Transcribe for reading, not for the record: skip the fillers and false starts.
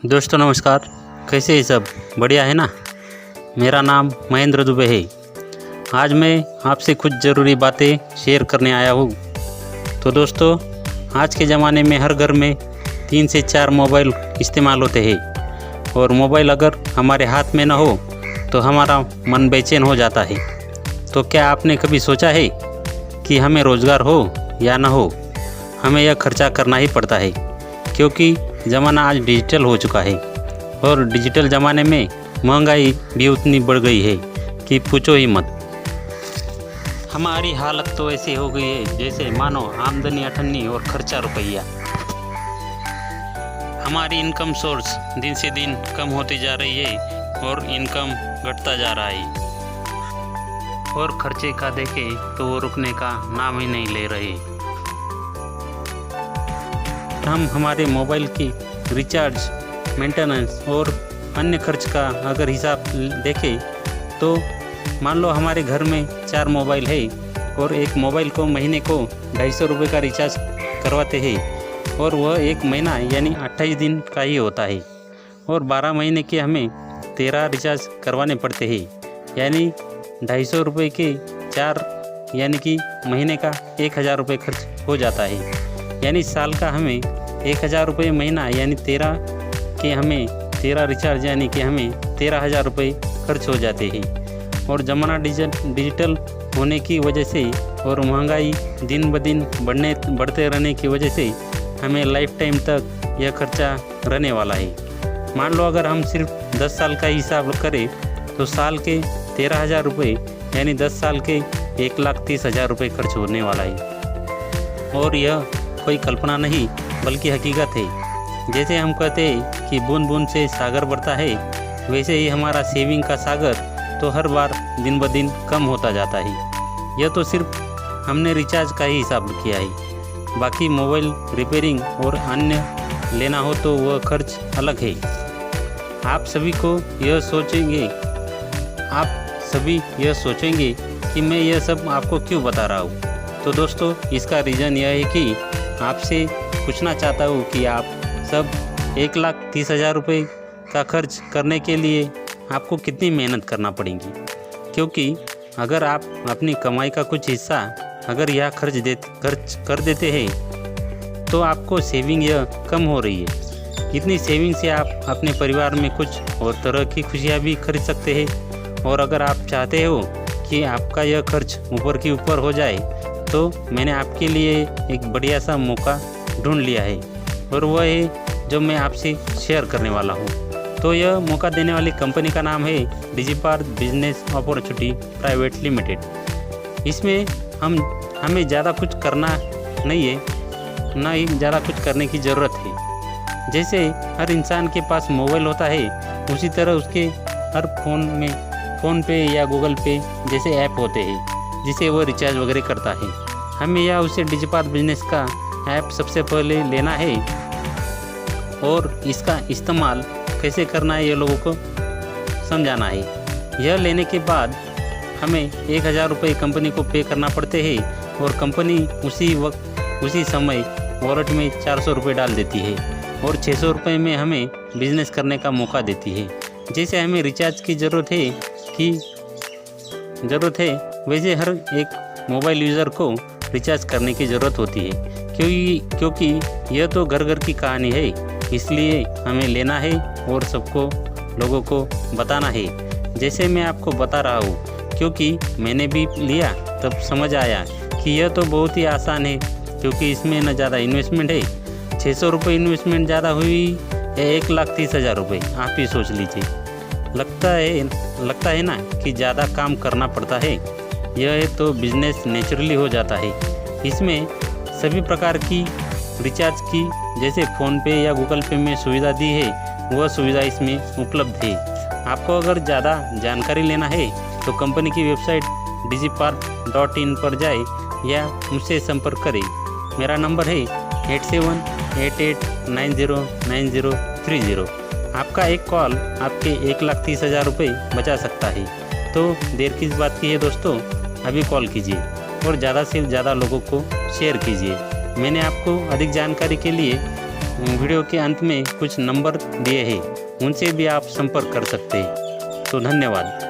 दोस्तों नमस्कार। कैसे हैं सब? बढ़िया है ना। मेरा नाम महेंद्र दुबे है। आज मैं आपसे कुछ ज़रूरी बातें शेयर करने आया हूँ। तो दोस्तों, आज के ज़माने में हर घर में 3 से 4 मोबाइल इस्तेमाल होते हैं और मोबाइल अगर हमारे हाथ में ना हो तो हमारा मन बेचैन हो जाता है। तो क्या आपने कभी सोचा है कि हमें रोज़गार हो या ना हो, हमें यह खर्चा करना ही पड़ता है, क्योंकि ज़माना आज डिजिटल हो चुका है और डिजिटल ज़माने में महंगाई भी उतनी बढ़ गई है कि पूछो ही मत। हमारी हालत तो ऐसी हो गई है जैसे मानो आमदनी 98 और खर्चा रुपया। हमारी इनकम सोर्स दिन से दिन कम होती जा रही है और इनकम घटता जा रहा है, और खर्चे का देखें तो वो रुकने का नाम ही नहीं ले रहे। हम हमारे मोबाइल की रिचार्ज, मेंटेनेंस और अन्य खर्च का अगर हिसाब देखें तो मान लो हमारे घर में 4 मोबाइल है और एक मोबाइल को महीने को 250 रुपये का रिचार्ज करवाते हैं और वह एक महीना यानी 28 दिन का ही होता है, और 12 महीने के हमें 13 रिचार्ज करवाने पड़ते हैं, यानी 250 रुपये के 4 यानी कि महीने का 1000 रुपये खर्च हो जाता है। यानी साल का हमें 1000 रुपये महीना यानी 13 के हमें 13 रिचार्ज यानी कि हमें 13,000 रुपये खर्च हो जाते हैं। और ज़माना डिजिटल होने की वजह से और महंगाई दिन ब दिन बढ़ते रहने की वजह से हमें लाइफ टाइम तक यह खर्चा रहने वाला है। मान लो अगर हम सिर्फ 10 साल का हिसाब करें तो साल के 13,000 रुपये यानी 10 साल के 1,30,000 रुपये खर्च होने वाला है। और यह कोई कल्पना नहीं बल्कि हकीकत है। जैसे हम कहते हैं कि बूंद बूंद से सागर बढ़ता है, वैसे ही हमारा सेविंग का सागर तो हर बार दिन ब दिन कम होता जाता है। यह तो सिर्फ हमने रिचार्ज का ही हिसाब किया है, बाकी मोबाइल रिपेयरिंग और अन्य लेना हो तो वह खर्च अलग है। आप सभी यह सोचेंगे कि मैं यह सब आपको क्यों बता रहा हूँ। तो दोस्तों, इसका रीज़न यह है कि आपसे पूछना चाहता हूँ कि आप सब 1,30,000 रुपये का खर्च करने के लिए आपको कितनी मेहनत करना पड़ेगी, क्योंकि अगर आप अपनी कमाई का कुछ हिस्सा अगर यह खर्च कर देते हैं तो आपको सेविंग यह कम हो रही है। इतनी सेविंग से आप अपने परिवार में कुछ और तरह की खुशियाँ भी खरीद सकते हैं। और अगर आप चाहते हो कि आपका यह खर्च ऊपर की ऊपर हो जाए तो मैंने आपके लिए एक बढ़िया सा मौका ढूंढ लिया है, और वह है जो मैं आपसे शेयर करने वाला हूँ। तो यह मौका देने वाली कंपनी का नाम है डिजिपार्क बिजनेस अपॉर्चुनिटी प्राइवेट लिमिटेड। इसमें हमें ज़्यादा कुछ करना नहीं है, ना ही ज़्यादा कुछ करने की ज़रूरत है। जैसे हर इंसान के पास मोबाइल होता है, उसी तरह उसके हर फ़ोन में फ़ोन पे या गूगल पे जैसे ऐप होते हैं जिसे वो रिचार्ज वगैरह करता है। हमें या उसे डिजिपार्क बिजनेस का ऐप सबसे पहले लेना है और इसका इस्तेमाल कैसे करना है ये लोगों को समझाना है। यह लेने के बाद हमें 1,000 रुपये कंपनी को पे करना पड़ते हैं और कंपनी उसी समय वॉलेट में 400 रुपये डाल देती है और 600 रुपये में हमें बिजनेस करने का मौका देती है। जैसे हमें रिचार्ज की ज़रूरत है वैसे हर एक मोबाइल यूज़र को रिचार्ज करने की ज़रूरत होती है, क्योंकि यह तो घर घर की कहानी है। इसलिए हमें लेना है और सबको लोगों को बताना है। जैसे मैं आपको बता रहा हूँ, क्योंकि मैंने भी लिया तब समझ आया कि यह तो बहुत ही आसान है, क्योंकि इसमें न ज़्यादा इन्वेस्टमेंट है। 600 रुपये इन्वेस्टमेंट ज़्यादा हुई या 1,30,000 रुपये, आप ही सोच लीजिए। लगता है ना कि ज़्यादा काम करना पड़ता है। यह तो बिजनेस नेचुरली हो जाता है। इसमें सभी प्रकार की रिचार्ज की जैसे फ़ोनपे या गूगल पे में सुविधा दी है, वह सुविधा इसमें उपलब्ध है। आपको अगर ज़्यादा जानकारी लेना है तो कंपनी की वेबसाइट digipark.in पर जाए या मुझसे संपर्क करें। मेरा नंबर है 8788909030। आपका एक कॉल आपके 1,30,000 रुपये बचा सकता है। तो देर किस बात की है दोस्तों, अभी कॉल कीजिए और ज़्यादा से ज़्यादा लोगों को शेयर कीजिए। मैंने आपको अधिक जानकारी के लिए वीडियो के अंत में कुछ नंबर दिए हैं, उनसे भी आप संपर्क कर सकते हैं। तो धन्यवाद।